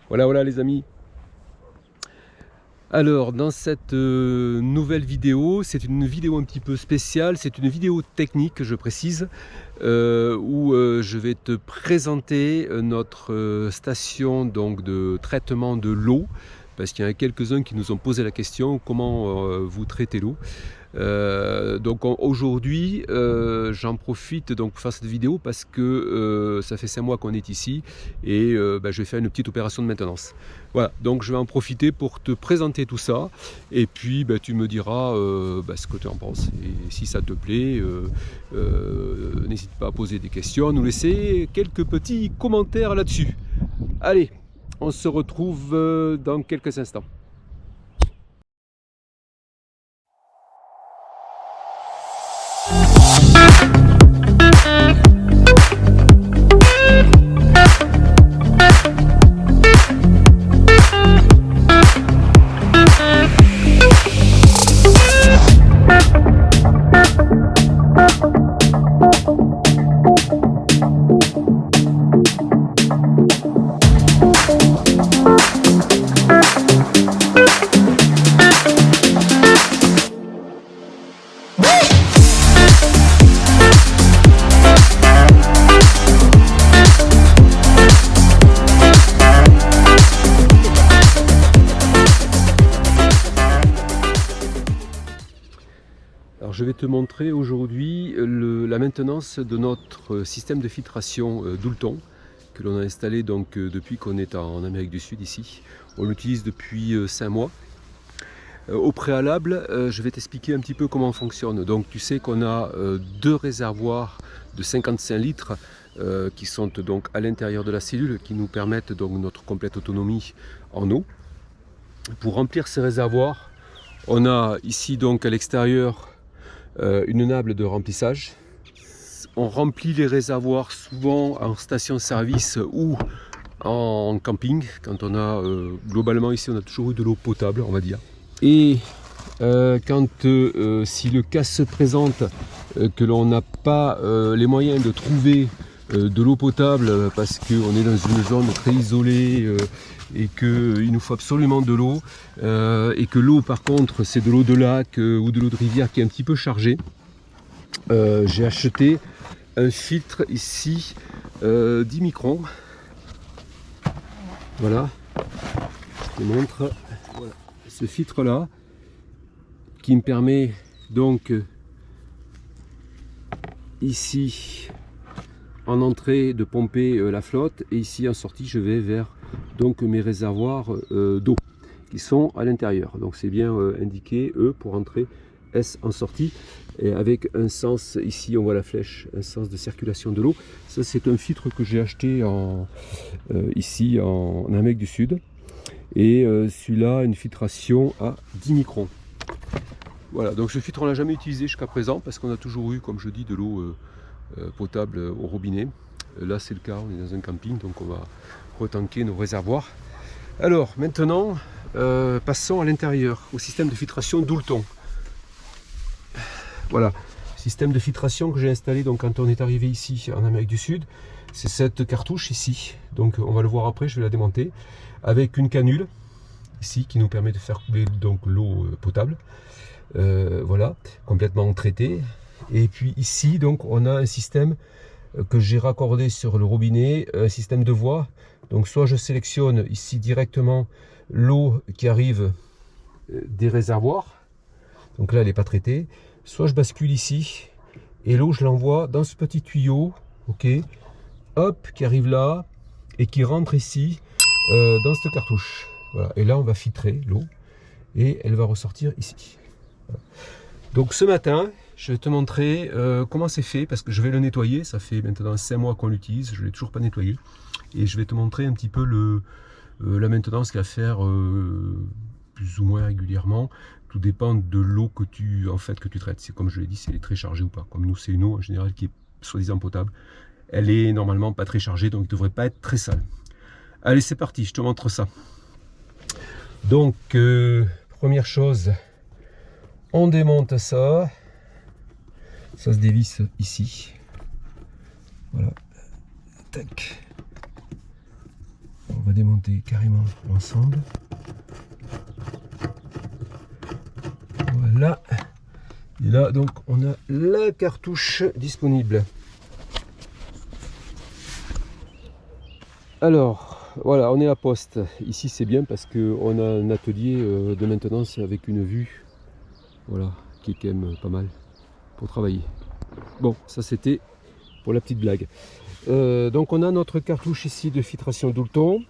Voilà les amis. Alors dans cette nouvelle vidéo, c'est une vidéo un petit peu spéciale, c'est une vidéo technique je précise, où je vais te présenter notre station donc, de traitement de l'eau, parce qu'il y en a quelques-uns qui nous ont posé la question comment vous traitez l'eau. Donc aujourd'hui j'en profite donc pour faire cette vidéo parce que ça fait 5 mois qu'on est ici et je vais faire une petite opération de maintenance. Voilà, donc je vais en profiter pour te présenter tout ça et puis tu me diras ce que tu en penses, et si ça te plaît n'hésite pas à poser des questions, à nous laisser quelques petits commentaires là-dessus. Allez, on se retrouve dans quelques instants. Alors je vais te montrer aujourd'hui la maintenance de notre système de filtration Doulton que l'on a installé donc depuis qu'on est en Amérique du Sud ici. On l'utilise depuis 5 mois. Au préalable, je vais t'expliquer un petit peu comment on fonctionne. Donc tu sais qu'on a 2 réservoirs de 55 litres qui sont donc à l'intérieur de la cellule, qui nous permettent donc notre complète autonomie en eau. Pour remplir ces réservoirs, on a ici donc à l'extérieur une nappe de remplissage. On remplit les réservoirs souvent en station-service ou en camping, quand on a globalement ici on a toujours eu de l'eau potable, on va dire. Et si le cas se présente que l'on n'a pas les moyens de trouver de l'eau potable parce qu'on est dans une zone très isolée et qu'il nous faut absolument de l'eau et que l'eau par contre c'est de l'eau de lac ou de l'eau de rivière qui est un petit peu chargée, j'ai acheté un filtre ici 10 microns. Voilà, je te montre. Voilà. Ce filtre là qui me permet donc ici en entrée de pomper la flotte, et ici en sortie je vais vers donc mes réservoirs d'eau qui sont à l'intérieur. Donc c'est bien indiqué E pour entrer, S en sortie, et avec un sens, ici on voit la flèche, un sens de circulation de l'eau. Ça c'est un filtre que j'ai acheté ici en Amérique du Sud, et celui-là une filtration à 10 microns. Voilà, donc ce filtre on l'a jamais utilisé jusqu'à présent parce qu'on a toujours eu, comme je dis, de l'eau potable au robinet. Là c'est le cas, on est dans un camping, donc on va retanker nos réservoirs. Alors maintenant passons à l'intérieur, au système de filtration Doulton. Voilà, système de filtration que j'ai installé donc quand on est arrivé ici en Amérique du Sud. C'est cette cartouche ici, donc on va le voir après, je vais la démonter, avec une canule ici qui nous permet de faire couler donc l'eau potable. Voilà, complètement traité. Et puis ici donc on a un système que j'ai raccordé sur le robinet, un système de voie. Donc soit je sélectionne ici directement l'eau qui arrive des réservoirs, donc là elle n'est pas traitée, soit je bascule ici et l'eau je l'envoie dans ce petit tuyau, ok, hop, qui arrive là et qui rentre ici dans cette cartouche. Voilà. Et là on va filtrer l'eau et elle va ressortir ici. Voilà. Donc ce matin je vais te montrer comment c'est fait, parce que je vais le nettoyer. Ça fait maintenant 5 mois qu'on l'utilise, je ne l'ai toujours pas nettoyé, et je vais te montrer un petit peu la maintenance qu'il y a à faire plus ou moins régulièrement. Tout dépend de l'eau que tu traites. C'est comme je l'ai dit, si elle est très chargée ou pas. Comme nous c'est une eau en général qui est soi-disant potable, elle est normalement pas très chargée, donc il ne devrait pas être très sale. Allez c'est parti, je te montre ça. Donc première chose, on démonte ça. Ça se dévisse ici. Voilà. Tac. On va démonter carrément l'ensemble. Voilà. Et là, donc, on a la cartouche disponible. Alors, voilà, on est à poste. Ici, c'est bien parce qu'on a un atelier de maintenance avec une vue, voilà, qui est quand même pas mal pour travailler. Bon, ça c'était pour la petite blague. Donc, on a notre cartouche ici de filtration Doulton.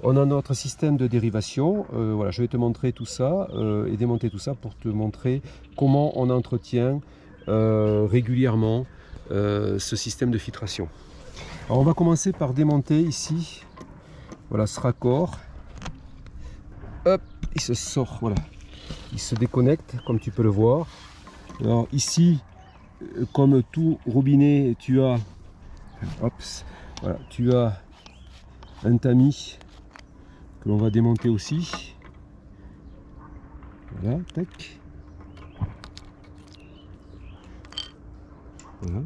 On a notre système de dérivation. Voilà, je vais te montrer tout ça et démonter tout ça pour te montrer comment on entretient régulièrement ce système de filtration. Alors, on va commencer par démonter ici. Voilà ce raccord. Hop, il se sort, voilà. Il se déconnecte comme tu peux le voir. Alors ici, comme tout robinet, tu as, hop, voilà, tu as un tamis que l'on va démonter aussi. Voilà, tac. Voilà.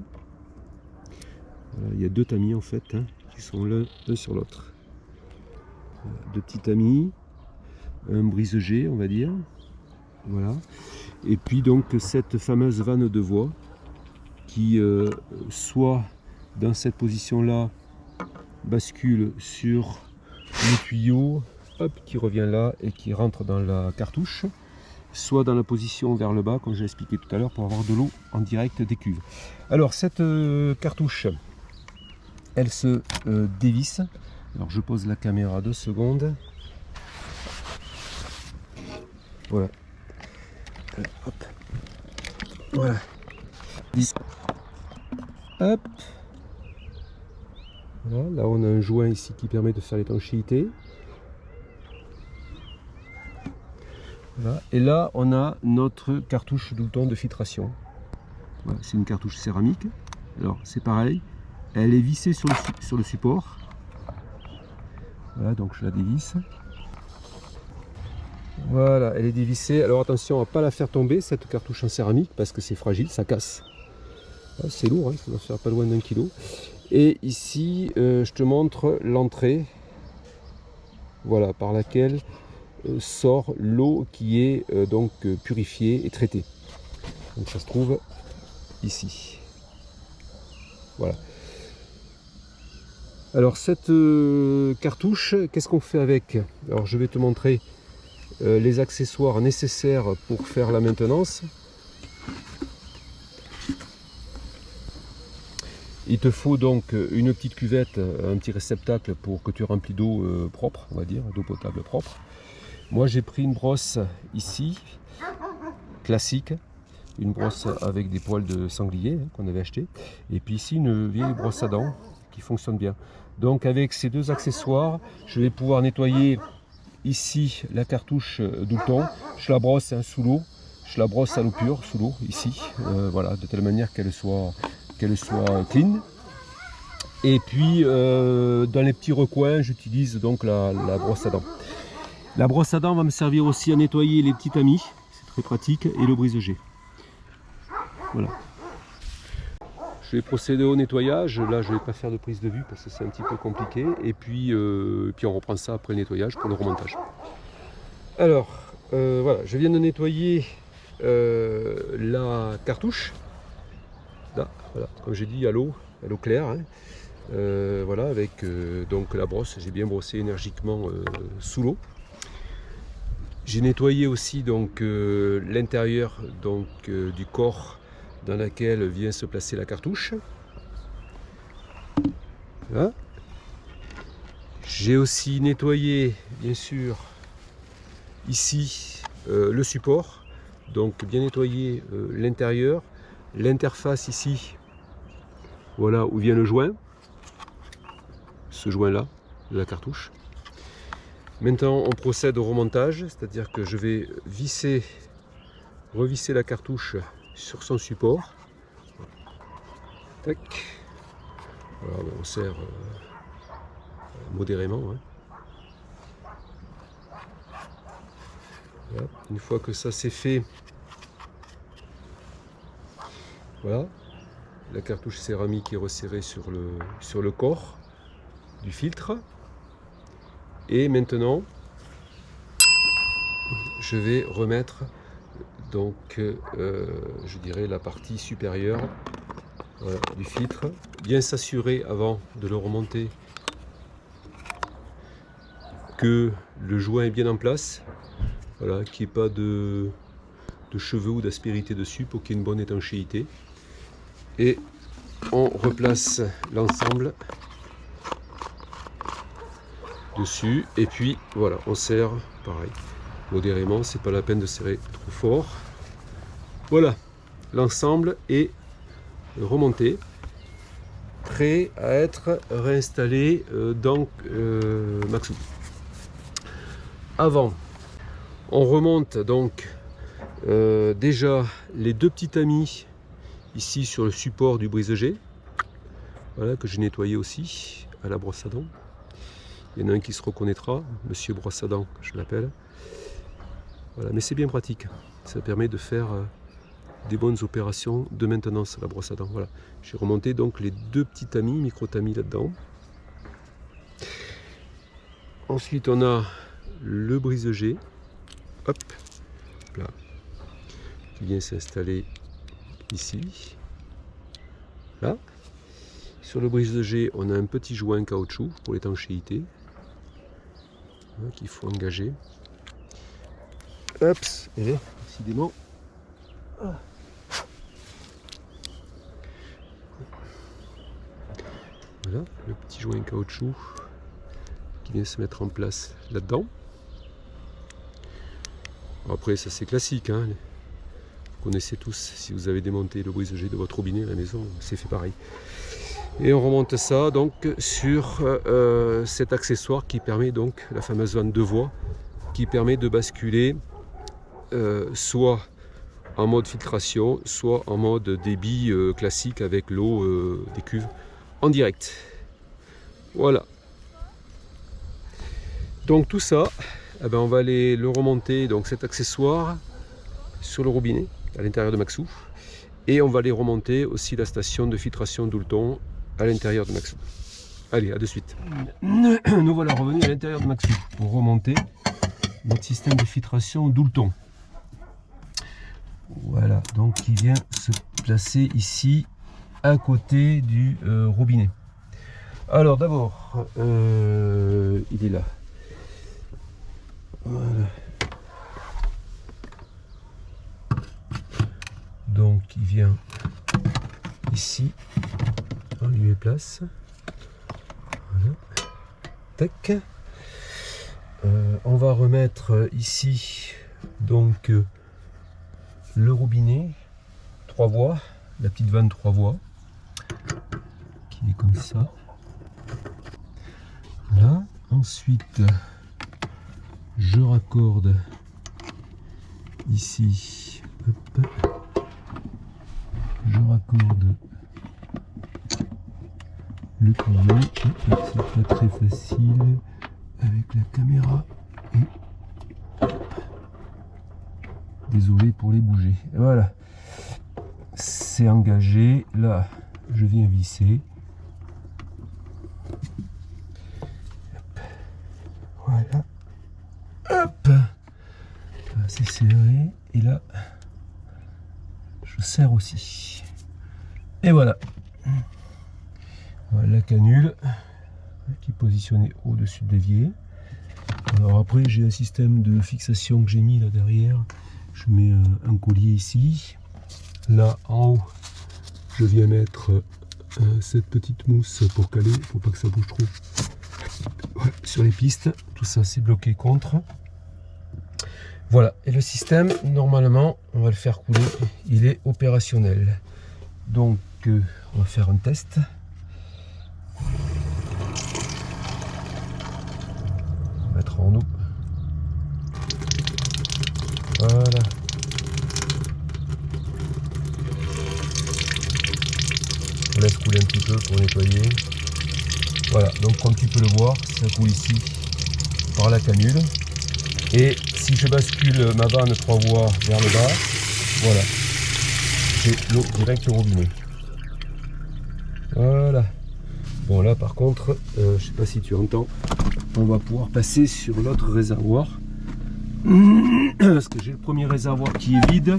Voilà, il y a deux tamis en fait, hein, qui sont l'un sur l'autre. Voilà, deux petits tamis, un brise-jet, on va dire. Voilà. Et puis donc cette fameuse vanne de voie qui soit dans cette position là bascule sur le tuyau, hop, qui revient là et qui rentre dans la cartouche, soit dans la position vers le bas comme j'ai expliqué tout à l'heure pour avoir de l'eau en direct des cuves. Alors cette cartouche, elle se dévisse. Alors je pose la caméra 2 secondes. Voilà. Hop. Voilà. Hop. Voilà, là on a un joint ici qui permet de faire l'étanchéité. Voilà. Et là on a notre cartouche Doulton de filtration. Voilà, c'est une cartouche céramique. Alors c'est pareil, elle est vissée sur le support. Voilà, donc je la dévisse. Voilà, elle est dévissée. Alors attention à ne pas la faire tomber, cette cartouche en céramique, parce que c'est fragile, ça casse. C'est lourd, hein, ça doit faire pas loin d'1 kg. Et ici, je te montre l'entrée, voilà, par laquelle sort l'eau qui est donc purifiée et traitée. Donc ça se trouve ici. Voilà. Alors cette cartouche, qu'est-ce qu'on fait avec? Alors je vais te montrer les accessoires nécessaires pour faire la maintenance. Il te faut donc une petite cuvette, un petit réceptacle pour que tu remplis d'eau propre, on va dire, d'eau potable propre. Moi j'ai pris une brosse ici, classique, une brosse avec des poils de sanglier hein, qu'on avait acheté, et puis ici une vieille brosse à dents qui fonctionne bien. Donc avec ces deux accessoires, je vais pouvoir nettoyer ici la cartouche Doulton. Je la brosse hein, sous l'eau, je la brosse à l'eau pure sous l'eau ici, voilà, de telle manière qu'elle soit clean. Et puis dans les petits recoins, j'utilise donc la brosse à dents. La brosse à dents va me servir aussi à nettoyer les petits tamis, c'est très pratique, et le brise-jet. Voilà. Je vais procéder au nettoyage. Là, je ne vais pas faire de prise de vue parce que c'est un petit peu compliqué. Et puis on reprend ça après le nettoyage pour le remontage. Alors, voilà, je viens de nettoyer la cartouche. Là, voilà, comme j'ai dit, à l'eau claire. Hein. Voilà, avec donc la brosse, j'ai bien brossé énergiquement sous l'eau. J'ai nettoyé aussi donc l'intérieur donc du corps dans laquelle vient se placer la cartouche. Voilà. J'ai aussi nettoyé bien sûr ici le support, donc bien nettoyer l'intérieur, l'interface ici, voilà où vient le joint, ce joint là de la cartouche. Maintenant on procède au remontage, c'est-à-dire que je vais revisser la cartouche sur son support. Tac. Voilà, on serre modérément. Hein. Voilà. Une fois que ça c'est fait, voilà, la cartouche céramique est resserrée sur le corps du filtre. Et maintenant, je vais remettre donc je dirais la partie supérieure du filtre, bien s'assurer avant de le remonter que le joint est bien en place, voilà, qu'il n'y ait pas de cheveux ou d'aspérité dessus pour qu'il y ait une bonne étanchéité. Et on replace l'ensemble dessus et puis voilà, on serre pareil modérément, c'est pas la peine de serrer trop fort. Voilà, l'ensemble est remonté, prêt à être réinstallé dans Maxou. Avant, on remonte donc déjà les deux petits tamis ici sur le support du brise-jet, voilà, que j'ai nettoyé aussi à la brosse à dents. Il y en a un qui se reconnaîtra, monsieur brosse à dents, je l'appelle. Voilà, mais c'est bien pratique, ça permet de faire des bonnes opérations de maintenance à la brosse à dents. Voilà, j'ai remonté donc les deux petits tamis, micro-tamis là-dedans. Ensuite, on a le brise-jet, hop, là, qui vient s'installer ici, là. Sur le brise-jet, on a un petit joint caoutchouc pour l'étanchéité qu'il faut engager. Hop, et décidément. Voilà, le petit joint caoutchouc qui vient se mettre en place là-dedans. Après, ça c'est classique, hein. Vous connaissez tous, si vous avez démonté le brise-jet de votre robinet à la maison, c'est fait pareil. Et on remonte ça donc sur cet accessoire qui permet donc, la fameuse vanne de voie, qui permet de basculer soit en mode filtration, soit en mode débit classique avec l'eau des cuves en direct. Voilà. Donc tout ça, eh ben on va aller le remonter, donc cet accessoire, sur le robinet à l'intérieur de Maxou. Et on va aller remonter aussi la station de filtration Doulton à l'intérieur de Maxou. Allez, à de suite. Nous voilà revenus à l'intérieur de Maxou pour remonter notre système de filtration Doulton. Voilà, donc il vient se placer ici à côté du robinet. Alors d'abord, il est là. Voilà. Donc il vient ici, on lui met place. Voilà. Tac. On va remettre ici donc le robinet 3 voies, la petite vanne 3 voies qui est comme ça. Voilà. Ensuite, je raccorde ici. Hop. Je raccorde le pilier. C'est pas très facile avec la caméra. Et désolé pour les bouger. Voilà, c'est engagé. Là, je viens visser. Voilà. Hop. Là, c'est serré. Et là, je serre aussi. Et voilà. Voilà la canule qui est positionnée au-dessus de l'évier. Alors après, j'ai un système de fixation que j'ai mis là derrière. Je mets un collier ici. Là en haut, je viens mettre cette petite mousse pour caler, il ne faut pas que ça bouge trop. Voilà, sur les pistes, tout ça c'est bloqué contre. Voilà, et le système, normalement, on va le faire couler, il est opérationnel. Donc, on va faire un test. On va mettre en eau. Voilà. On laisse couler un petit peu pour nettoyer. Voilà, donc comme tu peux le voir, ça coule ici par la canule. Et si je bascule ma vanne 3 voies vers le bas, voilà, j'ai l'eau direct au robinet. Voilà. Bon là par contre, je sais pas si tu entends, on va pouvoir passer sur l'autre réservoir. Parce que j'ai le premier réservoir qui est vide.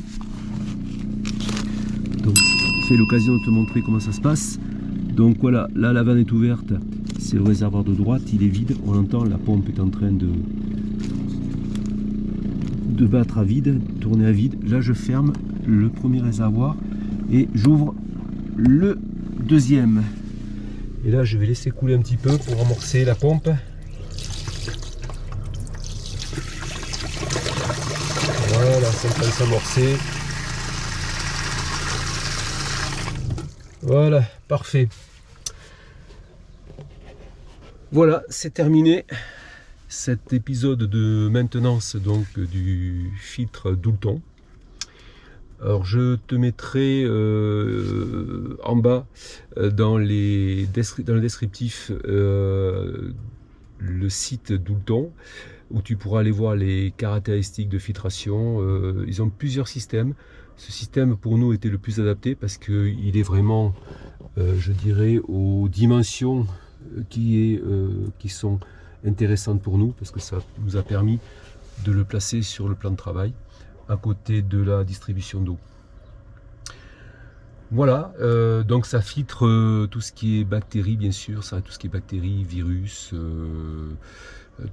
Donc, c'est l'occasion de te montrer comment ça se passe. Donc voilà, là la vanne est ouverte. C'est le réservoir de droite, il est vide. On entend, la pompe est en train de battre à vide, tourner à vide. Là, je ferme le premier réservoir et j'ouvre le deuxième. Et là, je vais laisser couler un petit peu pour amorcer la pompe. Voilà, c'est en train de s'amorcer. Voilà, parfait. Voilà, c'est terminé cet épisode de maintenance donc du filtre Doulton. Alors je te mettrai en bas dans le descriptif le site Doulton, où tu pourras aller voir les caractéristiques de filtration. Ils ont plusieurs systèmes. Ce système pour nous était le plus adapté parce qu'il est vraiment, je dirais, aux dimensions qui sont intéressantes pour nous, parce que ça nous a permis de le placer sur le plan de travail à côté de la distribution d'eau. Voilà, donc ça filtre tout ce qui est bactéries, bien sûr, ça, tout ce qui est bactéries, virus,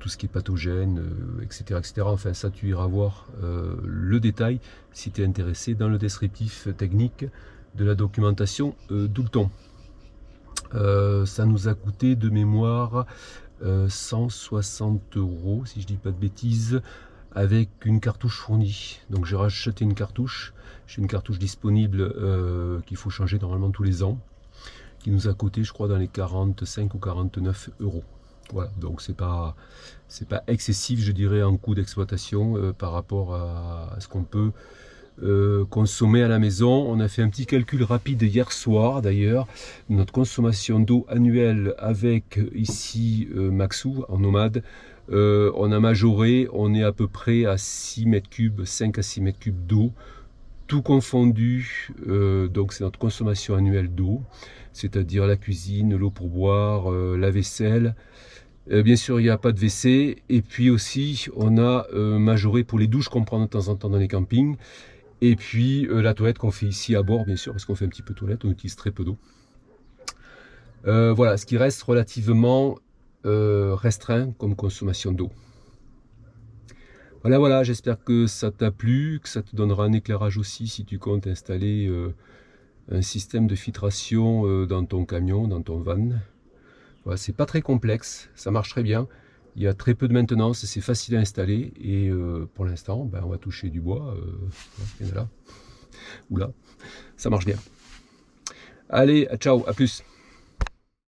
tout ce qui est pathogène, etc., etc. Enfin, ça, tu iras voir le détail si tu es intéressé dans le descriptif technique de la documentation Doulton. Ça nous a coûté de mémoire 160 € si je dis pas de bêtises, avec une cartouche fournie. Donc j'ai racheté une cartouche, j'ai une cartouche disponible qu'il faut changer normalement tous les ans, qui nous a coûté, je crois, dans les 45 ou 49 €. Voilà, donc c'est pas excessif, je dirais, en coût d'exploitation par rapport à ce qu'on peut consommer à la maison. On a fait un petit calcul rapide hier soir d'ailleurs, notre consommation d'eau annuelle avec ici Maxou en nomade. On a majoré, on est à peu près à 6 mètres cubes, 5 à 6 mètres cubes d'eau, tout confondu. Donc c'est notre consommation annuelle d'eau, c'est-à-dire la cuisine, l'eau pour boire, la vaisselle. Bien sûr, il n'y a pas de WC. Et puis aussi, on a majoré pour les douches qu'on prend de temps en temps dans les campings. Et puis la toilette qu'on fait ici à bord, bien sûr, parce qu'on fait un petit peu de toilette, on utilise très peu d'eau. Voilà, ce qui reste relativement restreint comme consommation d'eau. Voilà, j'espère que ça t'a plu, que ça te donnera un éclairage aussi si tu comptes installer un système de filtration dans ton camion, dans ton van. Voilà, c'est pas très complexe, ça marche très bien. Il y a très peu de maintenance, c'est facile à installer et pour l'instant, on va toucher du bois. Il y en a là, ou là, ça marche bien. Allez, ciao, à plus.